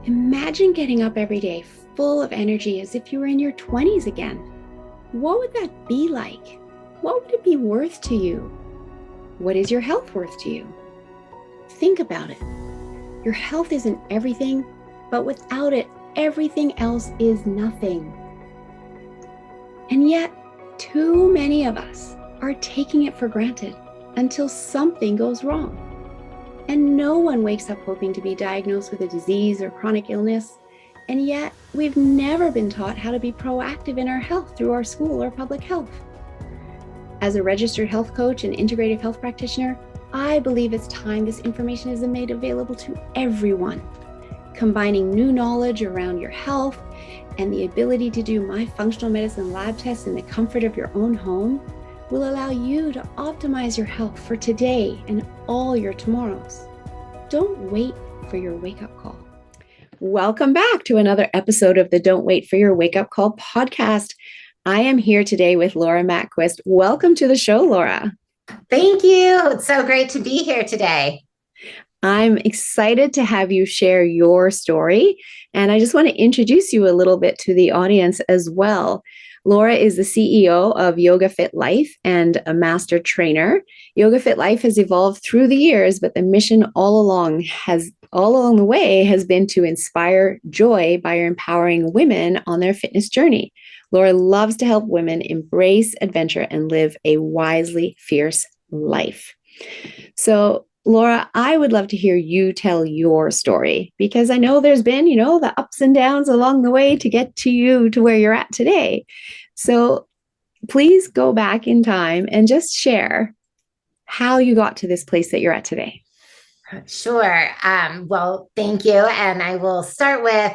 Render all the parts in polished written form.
Imagine getting up every day full of energy as if you were in your 20s again. What would that be like? What would it be worth to you? What is your health worth to you? Think about it. Your health isn't everything, but without it, everything else is nothing. And yet, too many of us are taking it for granted until something goes wrong. And no one wakes up hoping to be diagnosed with a disease or chronic illness. And yet, we've never been taught how to be proactive in our health through our school or public health. As a registered health coach and integrative health practitioner, I believe it's time this information is made available to everyone. Combining new knowledge around your health and the ability to do my functional medicine lab tests in the comfort of your own home will allow you to optimize your health for today and all your tomorrows. Don't wait for your wake-up call. Welcome back to another episode of the Don't Wait for Your Wake-Up Call podcast. I am here today with Laura Matquist. Welcome to the show, Laura. Thank you. It's so great to be here today. I'm excited to have you share your story, and I just want to introduce you a little bit to the audience as well. Laura is the CEO of Yoga FitLIfe and a master trainer. Yoga FitLife has evolved through the years, but the mission all along the way has been to inspire joy by empowering women on their fitness journey. Laura loves to help women embrace adventure and live a wisely fierce life. So, Laura, I would love to hear you tell your story because I know there's been, the ups and downs along the way to get to you to where you're at today. So please go back in time and just share how you got to this place that you're at today. Sure. Well, thank you. And I will start with,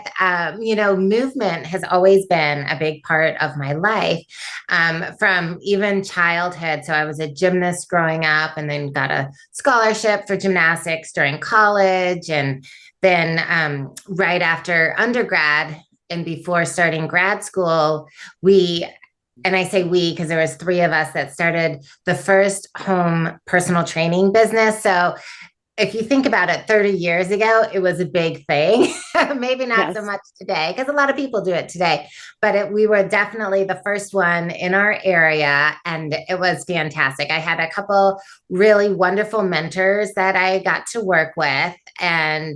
movement has always been a big part of my life from even childhood. So I was a gymnast growing up and then got a scholarship for gymnastics during college. And then right after undergrad and before starting grad school, and I say we because there was three of us that started the first home personal training business. So if you think about it, 30 years ago, it was a big thing. Maybe not so much today, because a lot of people do it today. But we were definitely the first one in our area, and it was fantastic. I had a couple really wonderful mentors that I got to work with, and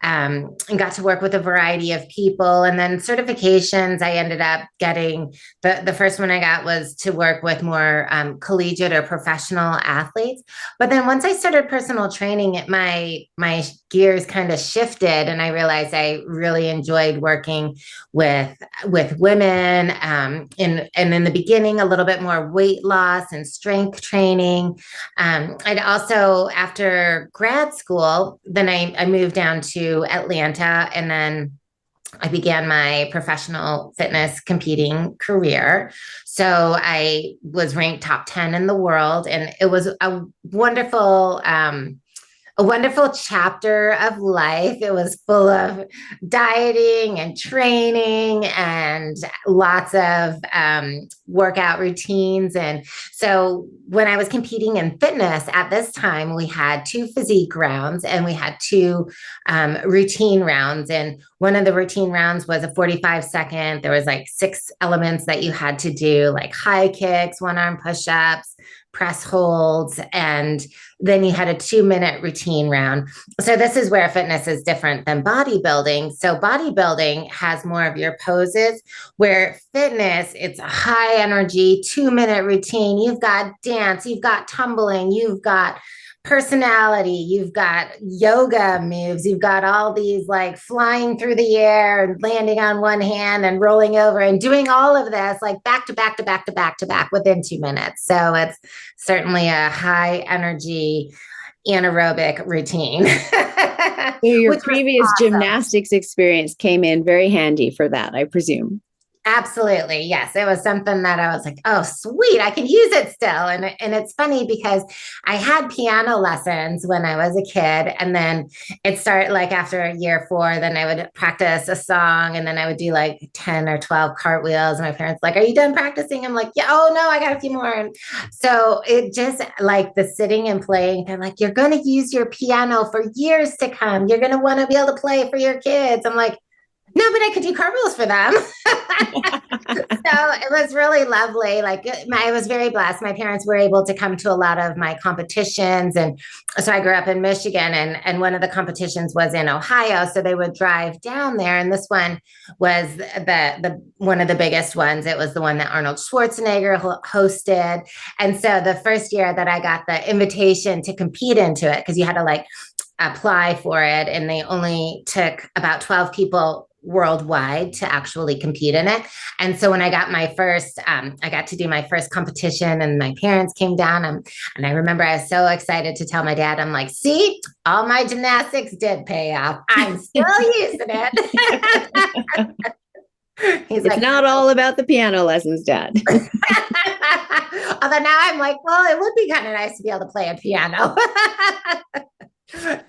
got to work with a variety of people. And then certifications, I ended up getting, the first one I got was to work with more collegiate or professional athletes. But then once I started personal training, my gears kind of shifted, and I realized I really enjoyed working with women. And in the beginning, a little bit more weight loss and strength training. I'd also, after grad school, then I moved down to Atlanta, and then I began my professional fitness competing career. So I was ranked top 10 in the world, and it was a wonderful chapter of life. It was full of dieting and training and lots of workout routines. And so when I was competing in fitness at this time, we had 2 physique rounds and we had 2 routine rounds. And one of the routine rounds was a 45-second. There was like 6 elements that you had to do, like high kicks, 1-arm push-ups, press holds, and then you had a 2-minute routine round. So this is where fitness is different than bodybuilding. So bodybuilding has more of your poses, where fitness, it's a high energy 2-minute routine. You've got dance, you've got tumbling, you've got personality, you've got yoga moves, you've got all these like flying through the air and landing on one hand and rolling over and doing all of this like back to back to back to back to back within 2 minutes. So it's certainly a high energy anaerobic routine. So your previous awesome gymnastics experience came in very handy for that, I presume. Absolutely. Yes. It was something that I was like, oh, sweet, I can use it still. And it's funny because I had piano lessons when I was a kid. And then it started like after year four, then I would practice a song and then I would do like 10 or 12 cartwheels. And my parents like, are you done practicing? I'm like, yeah, oh no, I got a few more. And so it just like the sitting and playing, they're like, you're going to use your piano for years to come. You're going to want to be able to play for your kids. I'm like, no, but I could do cartwheels for them. So it was really lovely. Like I was very blessed. My parents were able to come to a lot of my competitions, and so I grew up in Michigan, and one of the competitions was in Ohio. So they would drive down there, and this one was the one of the biggest ones. It was the one that Arnold Schwarzenegger hosted, and so the first year that I got the invitation to compete into it, because you had to like apply for it, and they only took about 12 people worldwide to actually compete in it. And so when I got my first, I got to do my first competition, and my parents came down, and I remember I was so excited to tell my dad, I'm like, see, all my gymnastics did pay off. I'm still using it. He's It's like, not all about the piano lessons, Dad. although now I'm like, well, it would be kind of nice to be able to play a piano.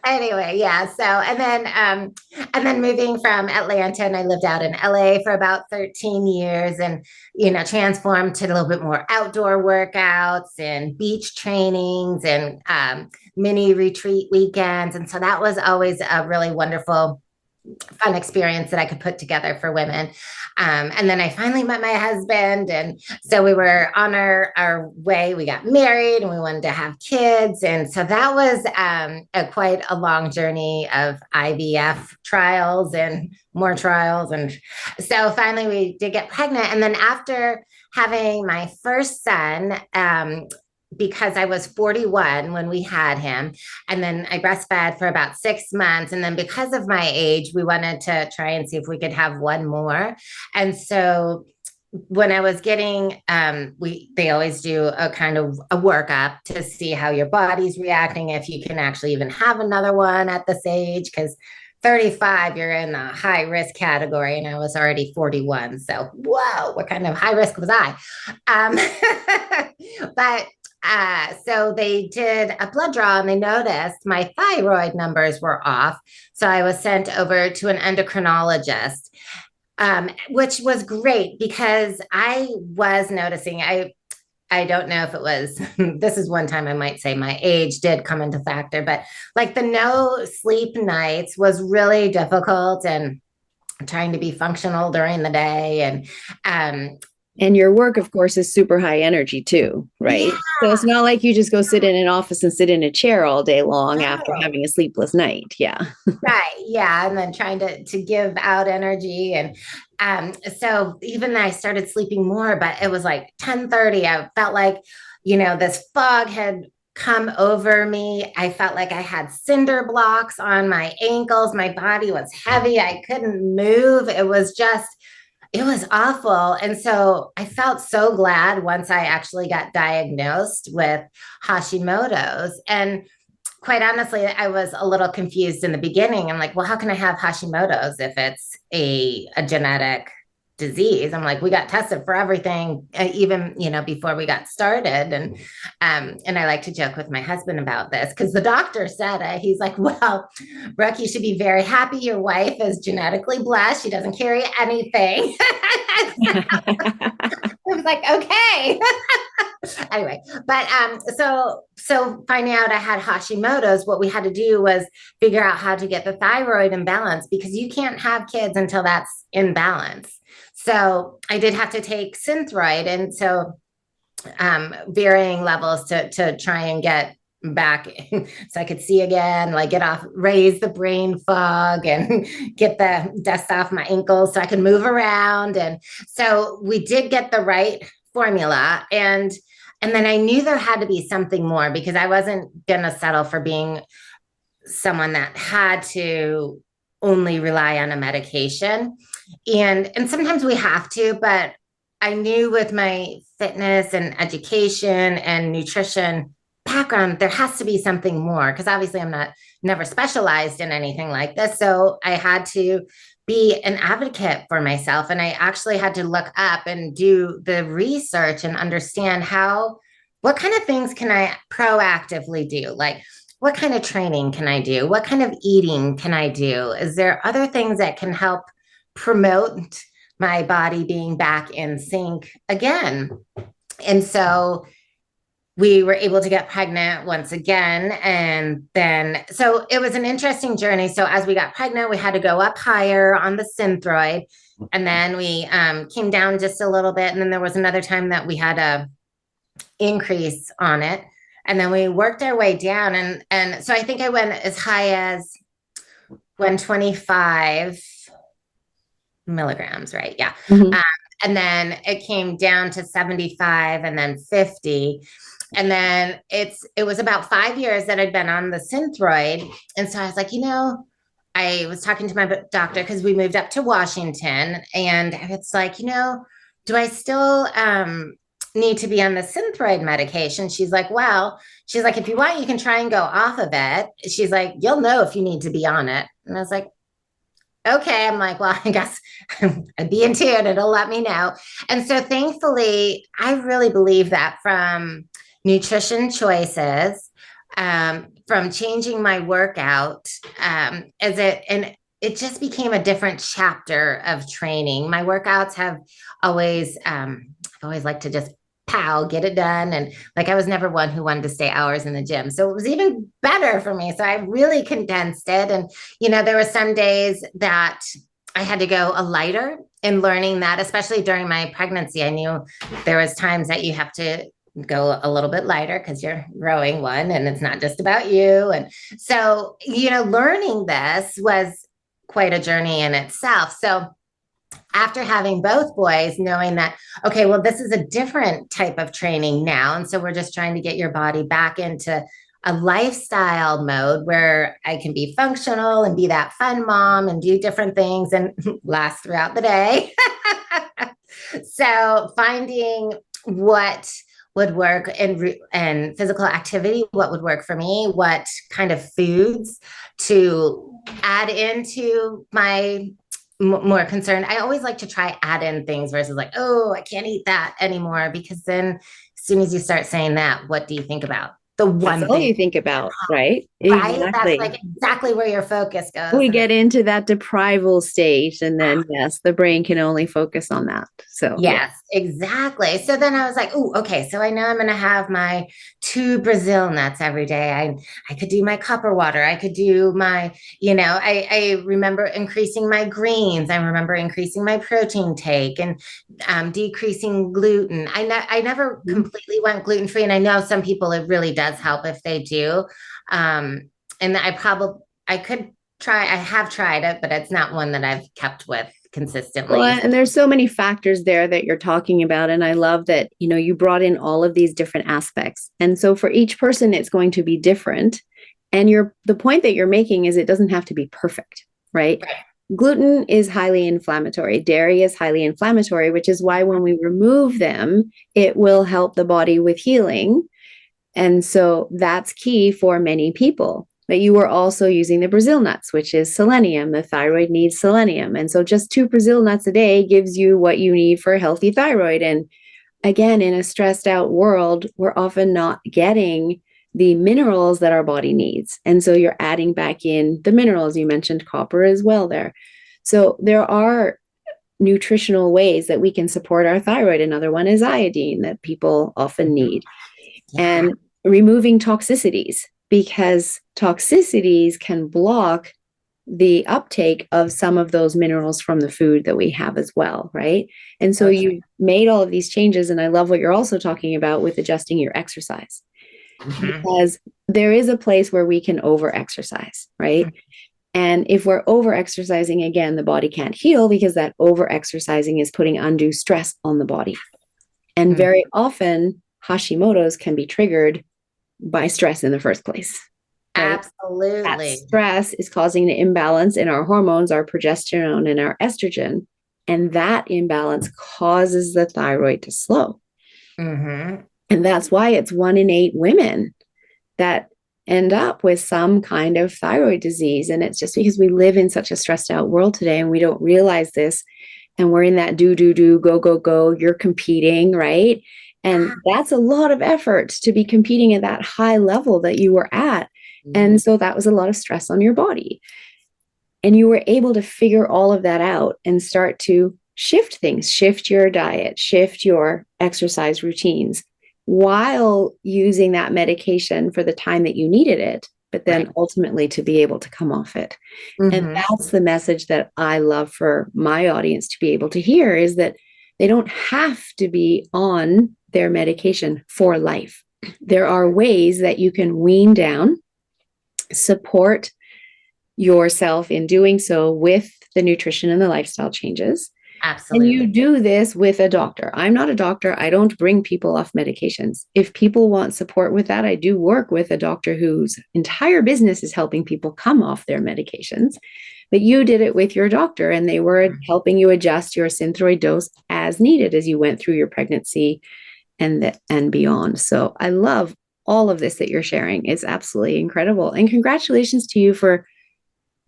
Anyway, yeah. So and then moving from Atlanta, and I lived out in LA for about 13 years, and transformed to a little bit more outdoor workouts and beach trainings and mini retreat weekends. And so that was always a really wonderful fun experience that I could put together for women. And then I finally met my husband. And so we were on our way. We got married and we wanted to have kids. And so that was quite a long journey of IVF trials and more trials. And so finally we did get pregnant. And then after having my first son, because I was 41 when we had him. And then I breastfed for about 6 months. And then because of my age, we wanted to try and see if we could have one more. And so when I was getting, they always do a kind of a workup to see how your body's reacting, if you can actually even have another one at this age, because 35, you're in the high risk category, and I was already 41. So, whoa, what kind of high risk was I? But so they did a blood draw and they noticed my thyroid numbers were off. So I was sent over to an endocrinologist, which was great because I was noticing, I don't know if it was, this is one time I might say my age did come into factor, but like the no sleep nights was really difficult, and trying to be functional during the day. And your work, of course, is super high energy too, right? Yeah. So it's not like you just go sit in an office and sit in a chair all day long after No. having a sleepless night. Yeah. Right. Yeah. And then trying to give out energy. And so even I started sleeping more, but it was like 10:30. I felt like, this fog had come over me. I felt like I had cinder blocks on my ankles. My body was heavy. I couldn't move. It was awful. And so I felt so glad once I actually got diagnosed with Hashimoto's. And quite honestly, I was a little confused in the beginning. I'm like, well, how can I have Hashimoto's if it's a genetic disease? I'm like, we got tested for everything, even before we got started. And I like to joke with my husband about this because the doctor said it. He's like, well, Brooke, you should be very happy your wife is genetically blessed. She doesn't carry anything. I was like, okay. Anyway, but so finding out I had Hashimoto's, what we had to do was figure out how to get the thyroid in balance, because you can't have kids until that's in balance. So I did have to take Synthroid, and so varying levels to try and get back so I could see again, like get off, raise the brain fog and get the dust off my ankles so I could move around. And so we did get the right formula, and then I knew there had to be something more, because I wasn't going to settle for being someone that had to only rely on a medication. And sometimes we have to, but I knew with my fitness and education and nutrition background, there has to be something more, because obviously I'm never specialized in anything like this. So I had to be an advocate for myself. And I actually had to look up and do the research and understand what kind of things can I proactively do? Like, what kind of training can I do? What kind of eating can I do? Is there other things that can help promote my body being back in sync again? And so we were able to get pregnant once again. And then, so it was an interesting journey. So as we got pregnant, we had to go up higher on the synthroid. And then we came down just a little bit. And then there was another time that we had a increase on it. And then we worked our way down. And so I think I went as high as 125 milligrams, right? Yeah. Mm-hmm. And then it came down to 75 and then 50. And then it was about 5 years that I'd been on the Synthroid. And so I was like, I was talking to my doctor because we moved up to Washington. And it's like, do I still need to be on the Synthroid medication? She's like, if you want, you can try and go off of it. She's like, you'll know if you need to be on it. And I was like, okay. I'm like, well, I guess I'd be in tune. It'll let me know. And so thankfully, I really believe that from nutrition choices, from changing my workout, and it just became a different chapter of training. My workouts have always, I've always liked to just get it done. And like, I was never one who wanted to stay hours in the gym. So it was even better for me. So I really condensed it. And, there were some days that I had to go a lighter in learning that, especially during my pregnancy. I knew there was times that you have to go a little bit lighter because you're growing one and it's not just about you. And so, learning this was quite a journey in itself. So after having both boys, knowing that, okay, well, this is a different type of training now. And so we're just trying to get your body back into a lifestyle mode where I can be functional and be that fun mom and do different things and last throughout the day. So finding what would work and physical activity, what would work for me, what kind of foods to add into my more concerned. I always like to try add in things versus like, oh, I can't eat that anymore. Because then as soon as you start saying that, what do you think about? The one That's all thing you think about, right? right? Exactly. That's like exactly where your focus goes. We get into that deprival stage, and then yes, the brain can only focus on that. So yes, exactly. So then I was like, oh, okay. So I know I'm going to have my 2 Brazil nuts every day. I could do my copper water. I could do my, I remember increasing my greens. I remember increasing my protein take and decreasing gluten. I never completely went gluten free, and I know some people it really does help if they do. And I could try. I have tried it, but it's not one that I've kept with consistently. Well, and there's so many factors there that you're talking about. And I love that, you brought in all of these different aspects. And so for each person, it's going to be different. And the point that you're making is it doesn't have to be perfect, right? Gluten is highly inflammatory. Dairy is highly inflammatory, which is why when we remove them, it will help the body with healing. And so that's key for many people. But you were also using the Brazil nuts, which is selenium. The thyroid needs selenium. And so just 2 Brazil nuts a day gives you what you need for a healthy thyroid. And again, in a stressed out world, we're often not getting the minerals that our body needs. And so you're adding back in the minerals. You mentioned copper as well there. So there are nutritional ways that we can support our thyroid. Another one is iodine that people often need. And removing toxicities, because toxicities can block the uptake of some of those minerals from the food that we have as well, right? And so you made all of these changes, and I love what you're also talking about with adjusting your exercise, because there is a place where we can over-exercise, right? And if we're over-exercising, again, the body can't heal because that over-exercising is putting undue stress on the body. And very often, Hashimotos can be triggered by stress in the first place. Right? Absolutely. That stress is causing the imbalance in our hormones, our progesterone and our estrogen. And that imbalance causes the thyroid to slow. And that's why it's 1 in 8 women that end up with some kind of thyroid disease. And it's just because we live in such a stressed out world today and we don't realize this. And we're in that do, go, go, go. You're competing, right? And that's a lot of effort to be competing at that high level that you were at. And so that was a lot of stress on your body. And you were able to figure all of that out and start to shift things, shift your diet, shift your exercise routines while using that medication for the time that you needed it, but then ultimately to be able to come off it. And that's the message that I love for my audience to be able to hear, is that they don't have to be on their medication for life. There are ways that you can wean down, support yourself in doing so with the nutrition and the lifestyle changes. Absolutely. And you do this with a doctor. I'm not a doctor. I don't bring people off medications. If people want support with that, I do work with a doctor whose entire business is helping people come off their medications. But you did it with your doctor, and they were helping you adjust your Synthroid dose as needed as you went through your pregnancy and beyond. So I love all of this that you're sharing. It's absolutely incredible. And congratulations to you for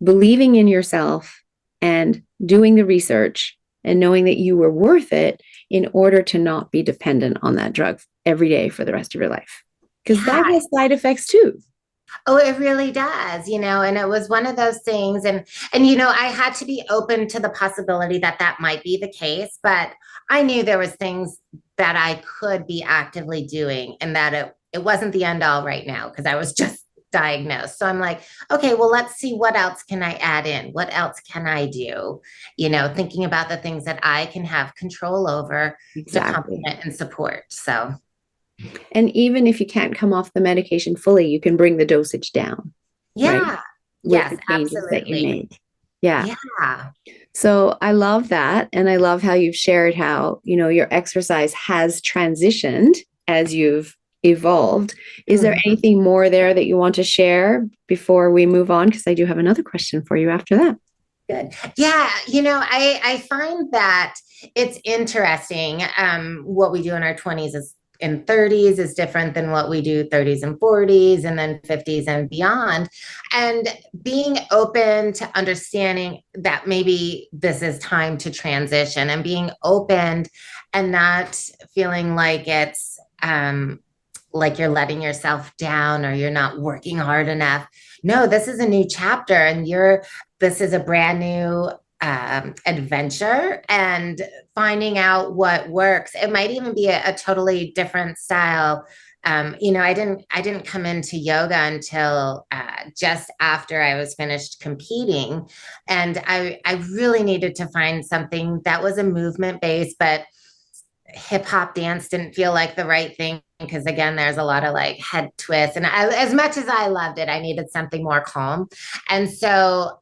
believing in yourself and doing the research and knowing that you were worth it in order to not be dependent on that drug every day for the rest of your life. Because that has side effects too. Oh, it really does, and it was one of those things. And, I had to be open to the possibility that that might be the case, but I knew there was things that I could be actively doing and that it wasn't the end all right now because I was just diagnosed. So I'm like, okay, well, let's see, what else can I add in? What else can I do? Thinking about the things that I can have control over to complement and support. So. And even if you can't come off the medication fully, you can bring the dosage down. Yeah. Right? Yes, with the changes absolutely. that you make. Yeah. Yeah. So I love that. And I love how you've shared how, your exercise has transitioned as you've evolved. Is there anything more there that you want to share before we move on? Because I do have another question for you after that. Good. Yeah. I find that it's interesting. What we do in our 20s is in 30s is different than what we do 30s and 40s and then 50s and beyond. And being open to understanding that maybe this is time to transition and being open and not feeling like it's like you're letting yourself down or you're not working hard enough. No, this is a new chapter and this is a brand new adventure and finding out what works. It might even be a totally different style. I didn't come into yoga until just after I was finished competing. And I really needed to find something that was a movement based, but hip hop dance didn't feel like the right thing because again, there's a lot of like head twists. And as much as I loved it, I needed something more calm. And so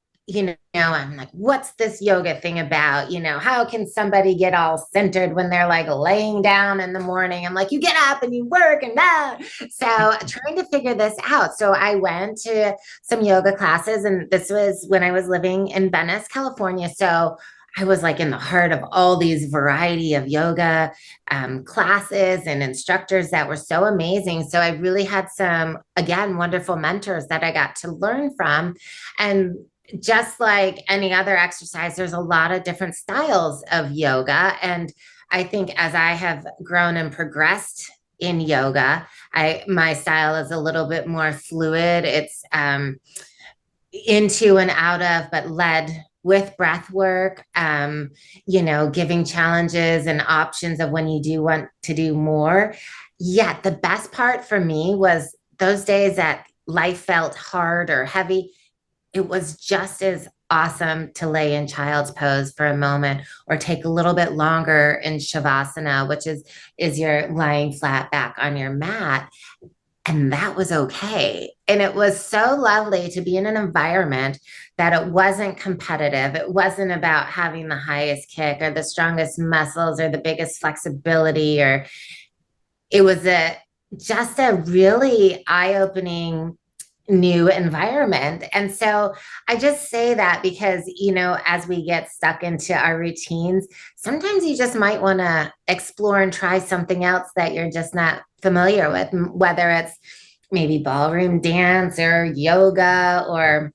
I'm like, what's this yoga thing about? How can somebody get all centered when they're like laying down in the morning? I'm like, you get up and you work and that. So trying to figure this out. So I went to some yoga classes, and this was when I was living in Venice, California. So I was like in the heart of all these variety of yoga classes and instructors that were so amazing. So I really had some, again, wonderful mentors that I got to learn from. And just like any other exercise, there's a lot of different styles of yoga. And I think as I have grown and progressed in yoga, my style is a little bit more fluid. It's into and out of, but led with breath work, giving challenges and options of when you do want to do more. Yet the best part for me was those days that life felt hard or heavy. It was just as awesome to lay in child's pose for a moment or take a little bit longer in shavasana, which is your lying flat back on your mat. And that was okay. And it was so lovely to be in an environment that it wasn't competitive. It wasn't about having the highest kick or the strongest muscles or the biggest flexibility, or it was just a really eye-opening new environment. And so I just say that because, as we get stuck into our routines, sometimes you just might want to explore and try something else that you're just not familiar with, whether it's maybe ballroom dance or yoga or,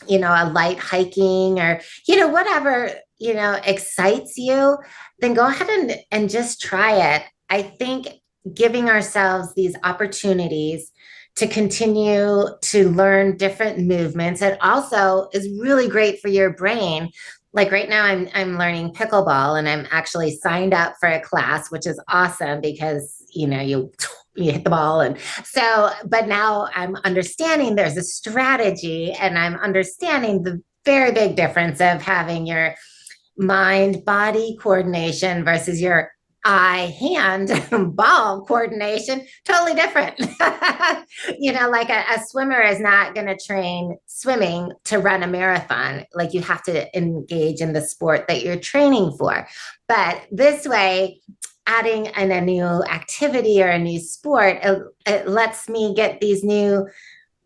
a light hiking or, whatever, excites you, then go ahead and just try it. I think giving ourselves these opportunities to continue to learn different movements. It also is really great for your brain. Like right now, I'm learning pickleball, and I'm actually signed up for a class, which is awesome because you hit the ball. And so, but now I'm understanding there's a strategy, and I'm understanding the very big difference of having your mind body coordination versus your eye hand ball coordination. Totally different. Like a swimmer is not going to train swimming to run a marathon. Like you have to engage in the sport that you're training for. But this way, adding in a new activity or a new sport, it lets me get these new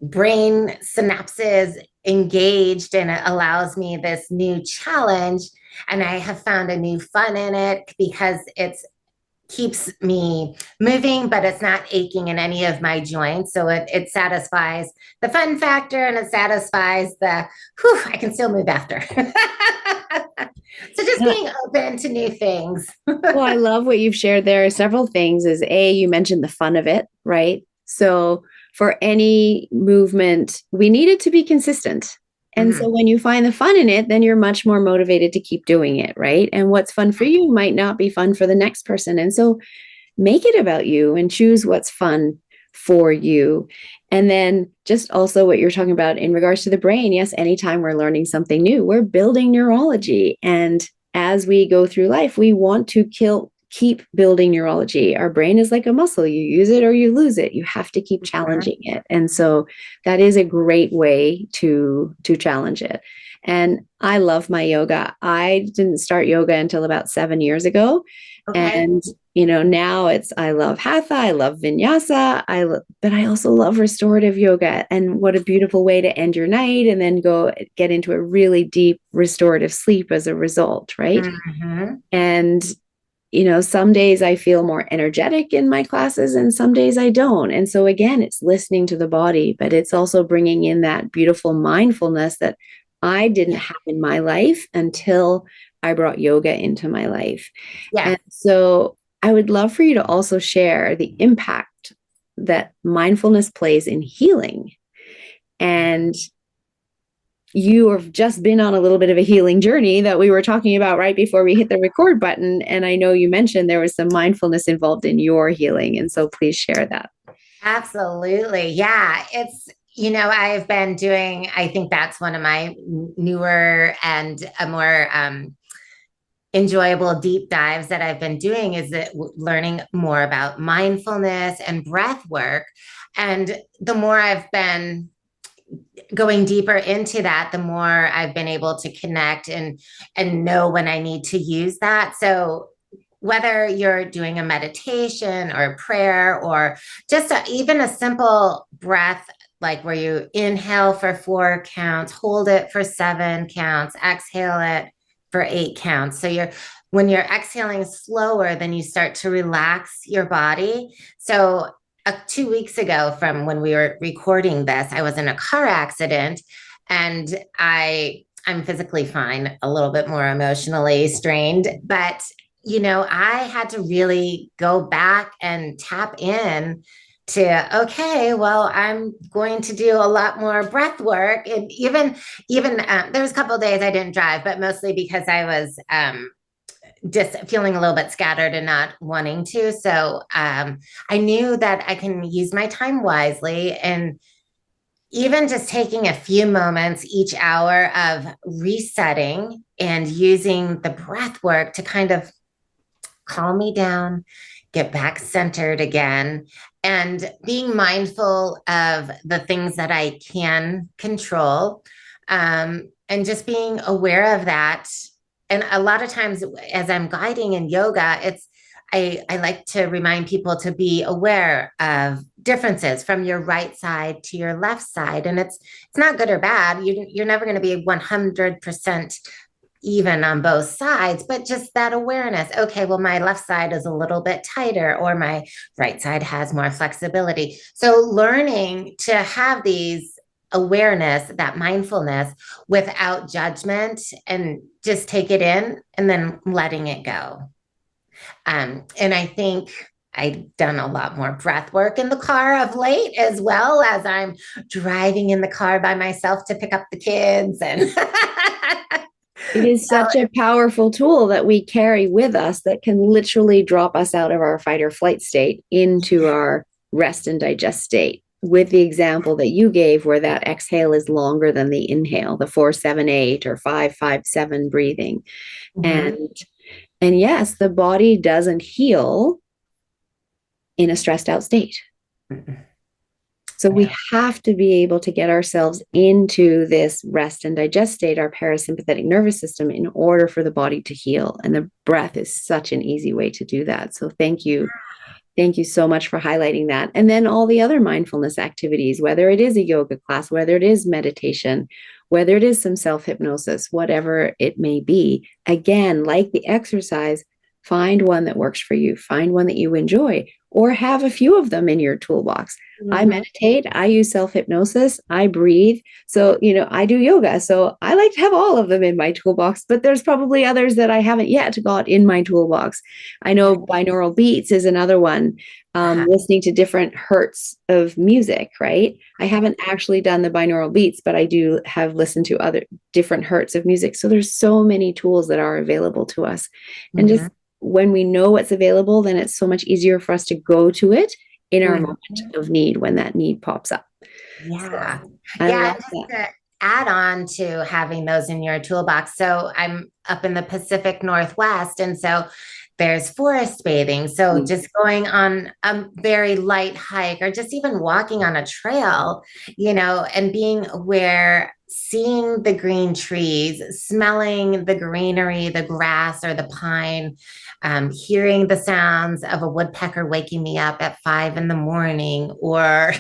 brain synapses engaged, and it allows me this new challenge. And I have found a new fun in it because it's keeps me moving, but it's not aching in any of my joints. So it satisfies the fun factor, and it satisfies I can still move after. So just being open to new things. Well, I love what you've shared there. Several things is you mentioned the fun of it, right? So for any movement, we need it to be consistent. And so when you find the fun in it, then you're much more motivated to keep doing it, right? And what's fun for you might not be fun for the next person. And so make it about you and choose what's fun for you. And then just also what you're talking about in regards to the brain. Yes, anytime we're learning something new, we're building neurology. And as we go through life, we want to keep building neurology. Our brain is like a muscle. You use it or you lose it. You have to keep challenging it. And so that is a great way to challenge it. And I love my yoga. I didn't start yoga until about 7 years ago. Okay. And now I love hatha, I love vinyasa, but I also love restorative yoga. And what a beautiful way to end your night and then go get into a really deep restorative sleep as a result, right? Mm-hmm. And some days I feel more energetic in my classes and some days I don't. And so again, it's listening to the body, but it's also bringing in that beautiful mindfulness that I didn't have in my life until I brought yoga into my life. Yeah. And so I would love for you to also share the impact that mindfulness plays in healing. And you have just been on a little bit of a healing journey that we were talking about right before we hit the record button. And I know you mentioned there was some mindfulness involved in your healing. And so please share that. Absolutely. Yeah. I've been doing, I think that's one of my newer and a more enjoyable deep dives that I've been doing is that learning more about mindfulness and breath work. And the more I've been going deeper into that, the more I've been able to connect and know when I need to use that. So whether you're doing a meditation or a prayer or just even a simple breath, like where you inhale for 4 counts, hold it for 7 counts, exhale it for 8 counts. So when you're exhaling slower, then you start to relax your body. So 2 weeks ago from when we were recording this, I was in a car accident, and I'm physically fine, a little bit more emotionally strained, but I had to really go back and tap in to, okay, well, I'm going to do a lot more breath work. And even there was a couple of days I didn't drive, but mostly because I was just feeling a little bit scattered and not wanting to. So I knew that I can use my time wisely, and even just taking a few moments each hour of resetting and using the breath work to kind of calm me down, get back centered again, and being mindful of the things that I can control, and just being aware of that. And a lot of times as I'm guiding in yoga, I like to remind people to be aware of differences from your right side to your left side. And it's not good or bad. You're never going to be 100% even on both sides, but just that awareness. Okay, well, my left side is a little bit tighter, or my right side has more flexibility. So, learning to have these awareness, that mindfulness without judgment, and just take it in and then letting it go. And I think I've done a lot more breath work in the car of late, as well as I'm driving in the car by myself to pick up the kids. And It is so, such a powerful tool that we carry with us that can literally drop us out of our fight or flight state into our rest and digest state. With the example that you gave, where that exhale is longer than the inhale, the 4-7-8 or 5-5-7 breathing. mhm. And yes, the body doesn't heal in a stressed out state. So we Yeah. have to be able to get ourselves into this rest and digest state, our parasympathetic nervous system, in order for the body to heal. And the breath is such an easy way to do that. So thank you. Thank you so much for highlighting that. And then all the other mindfulness activities, whether it is a yoga class, whether it is meditation, whether it is some self hypnosis, whatever it may be. Again, like the exercise, find one that works for you, find one that you enjoy, or have a few of them in your toolbox. I Mhm. meditate, I use self hypnosis, I breathe. So, I do yoga. So I like to have all of them in my toolbox, but there's probably others that I haven't yet got in my toolbox. I know binaural beats is another one, Uh-huh. listening to different hertz of music, right? I haven't actually done the binaural beats, but I do have listened to other different hertz of music. So there's so many tools that are available to us. And just Mhm. when we know what's available, then it's so much easier for us to go to it in our Mhm. moment of need when that need pops up. Yeah. So I Yeah. love And just that. to add on to having those in your toolbox. So I'm up in the Pacific Northwest. And so there's forest bathing. So Mm. just going on a very light hike, or just even walking on a trail, and being aware, seeing the green trees, smelling the greenery, the grass or the pine, hearing the sounds of a woodpecker waking me up at 5 in the morning, or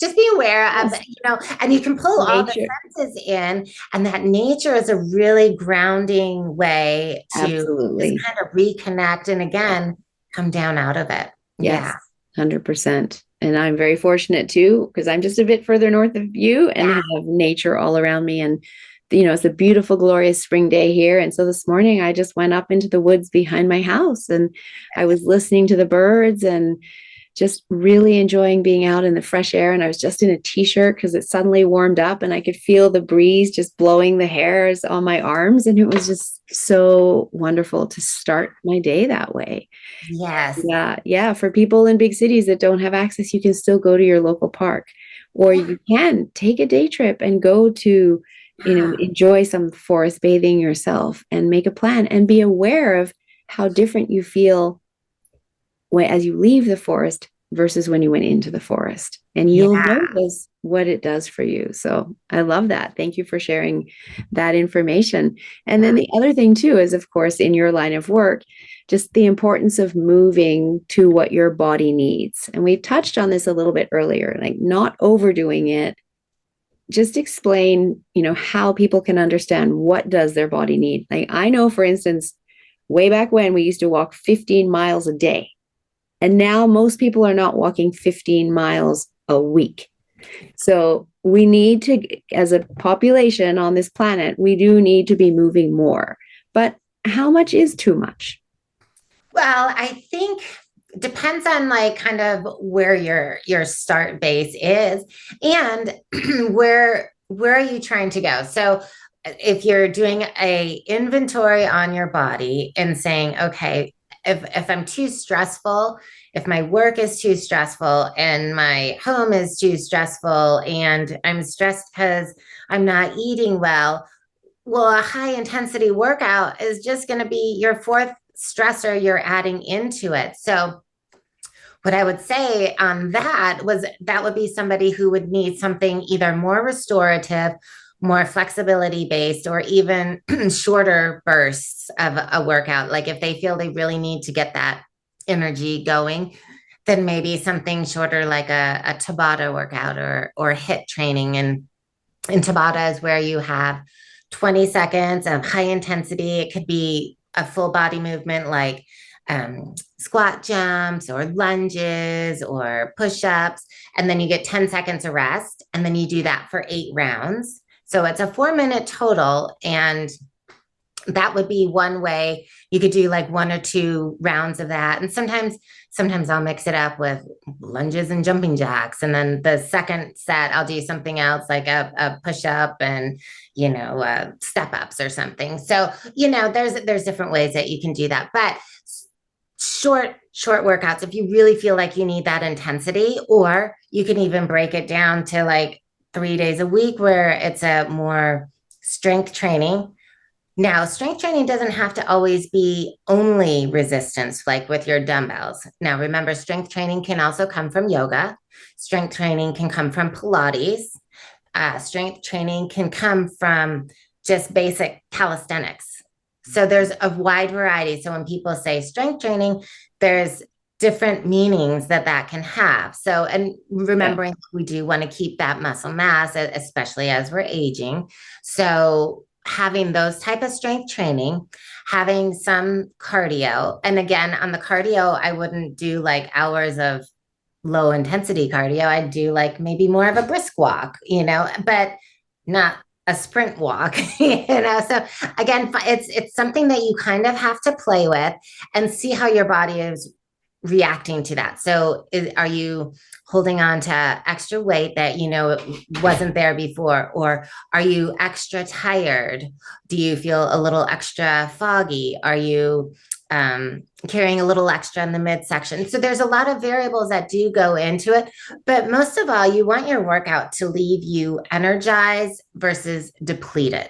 just be aware of, Yes, and you can pull all the nature. senses in, and that nature is a really grounding way to just Absolutely. kind of reconnect and Yeah. again come down out of it. Yes, Yeah. 100%. And I'm very fortunate too, because I'm just a bit further north of you and Yeah. have nature all around me. And, it's a beautiful, glorious spring day here. And so this morning I just went up into the woods behind my house and I was listening to the birds and just really enjoying being out in the fresh air. And I was just in a t-shirt because it suddenly warmed up and I could feel the breeze just blowing the hairs on my arms. And it was just so wonderful to start my day that way. Yes. Yeah, yeah. For people in big cities that don't have access, you can still go to your local park, or Yeah. you can take a day trip and go to, Yeah. enjoy some forest bathing yourself and make a plan and be aware of how different you feel as you leave the forest versus when you went into the forest. And you'll Yeah. notice what it does for you. So I love that. Thank you for sharing that information. And then Yeah. the other thing, too, is of course, in your line of work, just the importance of moving to what your body needs. And we touched on this a little bit earlier, like not overdoing it. Just explain, how people can understand what does their body need. Like I know, for instance, way back when we used to walk 15 miles a day. And now most people are not walking 15 miles a week. So we need to, as a population on this planet, we do need to be moving more. But how much is too much? Well, I think depends on like kind of where your start base is, and where are you trying to go. So if you're doing a inventory on your body and saying, okay, if I'm too stressful, if my work is too stressful and my home is too stressful and I'm stressed because I'm not eating well, a high intensity workout is just going to be your fourth stressor you're adding into it. So, what I would say on that was that would be somebody who would need something either more restorative, more flexibility based, or even shorter bursts of a workout. Like if they feel they really need to get that energy going, then maybe something shorter like a Tabata workout or HIIT training. And Tabata is where you have 20 seconds of high intensity. It could be a full body movement like squat jumps or lunges or push ups. And then you get 10 seconds of rest. And then you do that for 8 rounds. So it's a 4 minute total. And that would be one way. You could do like 1 or 2 rounds of that. And sometimes I'll mix it up with lunges and jumping jacks. And then the second set, I'll do something else like a push up and, step ups or something. So, there's different ways that you can do that. But short workouts, if you really feel like you need that intensity, or you can even break it down to like 3 days a week where it's a more strength training. Now, strength training doesn't have to always be only resistance, like with your dumbbells. Now, remember, strength training can also come from yoga. Strength training can come from Pilates. Strength training can come from just basic calisthenics. So there's a wide variety. So when people say strength training, there's different meanings that can have. So, and remembering we do want to keep that muscle mass, especially as we're aging. So having those type of strength training, having some cardio. And again, on the cardio, I wouldn't do like hours of low intensity cardio. I'd do like maybe more of a brisk walk, but not a sprint walk, So again, it's something that you kind of have to play with and see how your body is reacting to that. So are you holding on to extra weight that wasn't there before, or are you extra tired? Do you feel a little extra foggy? Are you carrying a little extra in the midsection? So there's a lot of variables that do go into it, but most of all, you want your workout to leave you energized versus depleted.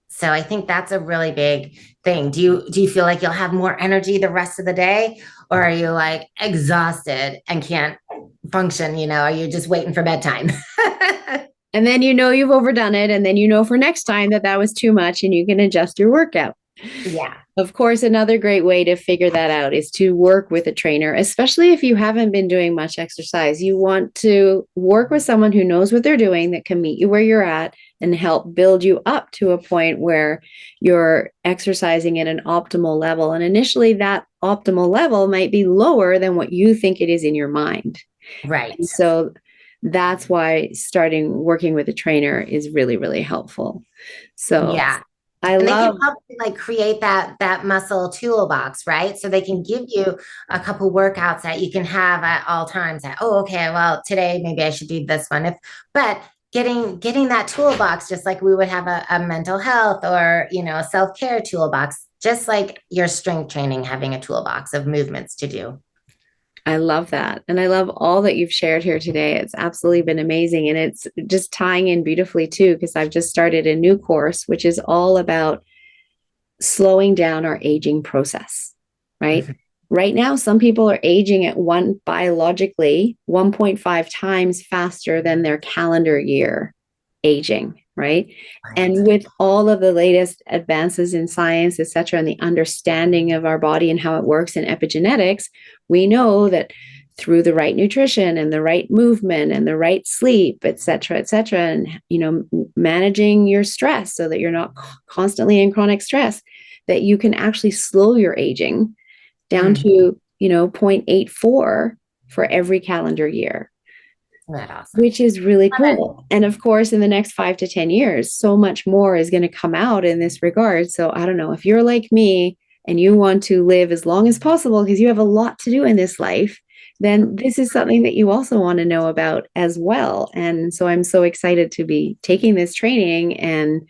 So I think that's a really big thing. Do you feel like you'll have more energy the rest of the day, or are you like exhausted and can't function? Are you just waiting for bedtime? And then you've overdone it, and then for next time that was too much, and you can adjust your workout. Yeah. Of course, another great way to figure that out is to work with a trainer, especially if you haven't been doing much exercise. You want to work with someone who knows what they're doing, that can meet you where you're at and help build you up to a point where you're exercising at an optimal level. And initially, that optimal level might be lower than what you think it is in your mind. Right. And so that's why starting working with a trainer is really, really helpful. So yeah. And they can help like create that muscle toolbox, right? So they can give you a couple workouts that you can have at all times. That, oh, okay, well, today maybe I should do this one. But getting that toolbox, just like we would have a mental health or a self-care toolbox, just like your strength training, having a toolbox of movements to do. I love that. And I love all that you've shared here today. It's absolutely been amazing. And it's just tying in beautifully too, because I've just started a new course, which is all about slowing down our aging process, right? Mm-hmm. Right now, some people are aging at biologically 1.5 times faster than their calendar year aging, right? And with all of the latest advances in science, et cetera, and the understanding of our body and how it works in epigenetics, we know that through the right nutrition and the right movement and the right sleep, et cetera, and, managing your stress so that you're not constantly in chronic stress, that you can actually slow your aging down to, 0.84 for every calendar year. That's awesome. Which is really cool. And of course, in the next 5 to 10 years, so much more is going to come out in this regard. So I don't know, if you're like me and you want to live as long as possible because you have a lot to do in this life, then this is something that you also want to know about as well. And so I'm so excited to be taking this training and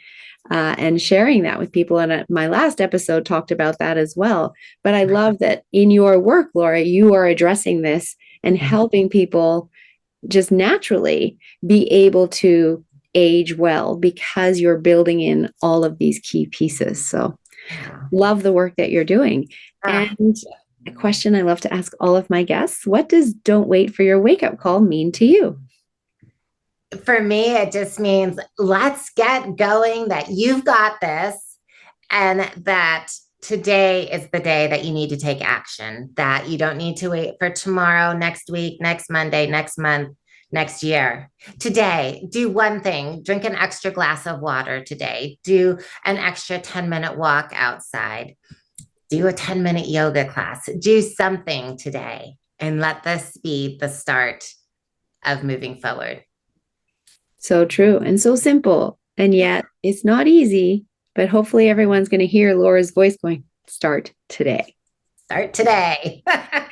sharing that with people. And my last episode talked about that as well. But I love that in your work, Laura, you are addressing this and helping people just naturally be able to age well because you're building in all of these key pieces. So love the work that you're doing. And a question I love to ask all of my guests: what does "don't wait for your wake up call" mean to you? For me, it just means let's get going, that you've got this, and that today is the day that you need to take action, that you don't need to wait for tomorrow, next week, next Monday, next month. next year. Today, do one thing, drink an extra glass of water today, do an extra 10-minute walk outside, do a 10-minute yoga class, do something today, and let this be the start of moving forward. So true and so simple. And yet it's not easy, but hopefully everyone's going to hear Laura's voice going, start today. Start today.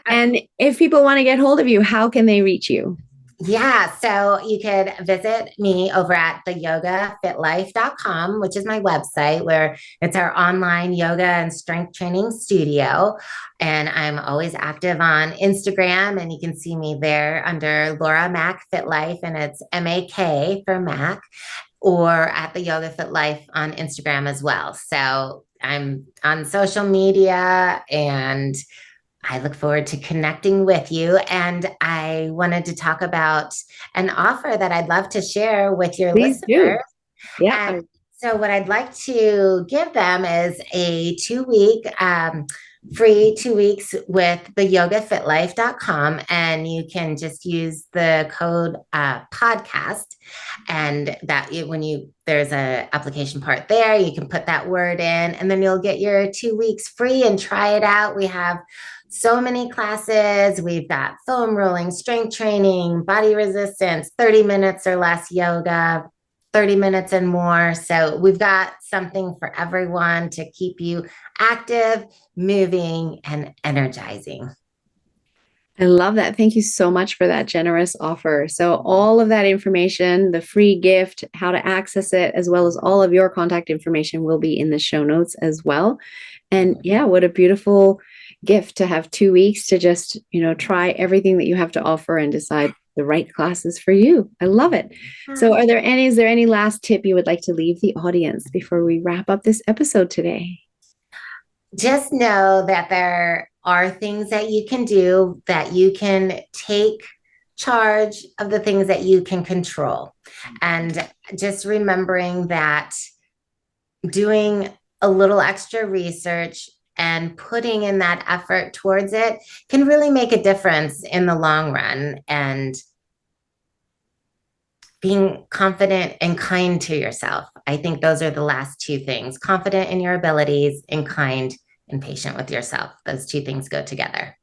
And if people want to get hold of you, how can they reach you? Yeah, so you could visit me over at theyogafitlife.com, which is my website where it's our online yoga and strength training studio. And I'm always active on Instagram, and you can see me there under Laura Mac Fit Life, and it's MAK for Mac, or at the Yoga Fit Life on Instagram as well. So I'm on social media, and I look forward to connecting with you. And I wanted to talk about an offer that I'd love to share with your Please do. listeners. Yeah. And so, what I'd like to give them is a 2 week free 2 weeks with the yogafitlife.com. And you can just use the code podcast. And that when there's a application part there, you can put that word in, and then you'll get your 2 weeks free and try it out. We have so many classes. We've got foam rolling, strength training, body resistance, 30 minutes or less yoga, 30 minutes and more. So we've got something for everyone to keep you active, moving, and energizing. I love that. Thank you so much for that generous offer. So all of that information, the free gift, how to access it, as well as all of your contact information will be in the show notes as well. And yeah, what a beautiful gift to have 2 weeks to just, try everything that you have to offer and decide the right classes for you. I love it. So is there any last tip you would like to leave the audience before we wrap up this episode today? Just know that there are things that you can do, that you can take charge of the things that you can control. And just remembering that doing a little extra research and putting in that effort towards it can really make a difference in the long run. And being confident and kind to yourself. I think those are the last two things: confident in your abilities and kind and patient with yourself. Those two things go together.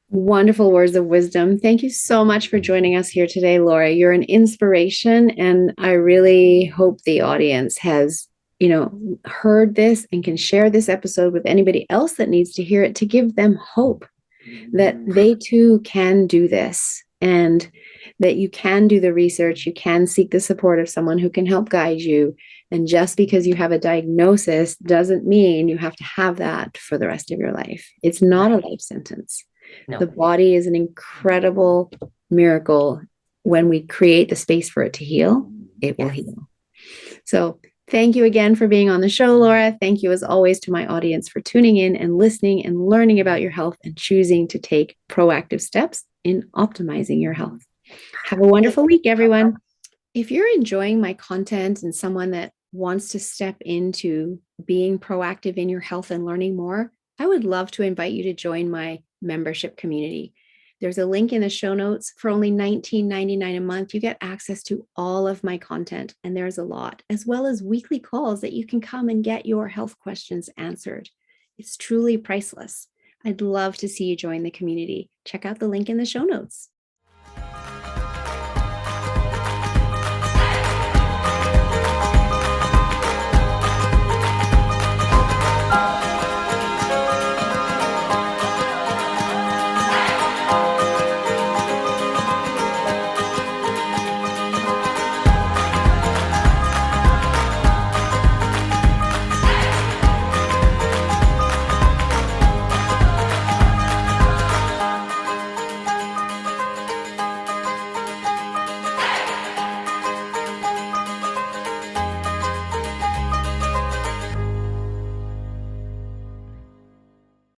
Wonderful words of wisdom. Thank you so much for joining us here today, Laura. You're an inspiration, and I really hope the audience has, heard this and can share this episode with anybody else that needs to hear it, to give them hope that they too can do this, and that you can do the research, you can seek the support of someone who can help guide you. And just because you have a diagnosis doesn't mean you have to have that for the rest of your life. It's not a life sentence. No. The body is an incredible miracle. When we create the space for it to heal, it will heal. So thank you again for being on the show, Laura. Thank you, as always, to my audience for tuning in and listening and learning about your health and choosing to take proactive steps in optimizing your health. Have a wonderful week, everyone. If you're enjoying my content and someone that wants to step into being proactive in your health and learning more, I would love to invite you to join my membership community. There's a link in the show notes. For only $19.99 a month, you get access to all of my content, and there's a lot, as well as weekly calls that you can come and get your health questions answered. It's truly priceless. I'd love to see you join the community. Check out the link in the show notes.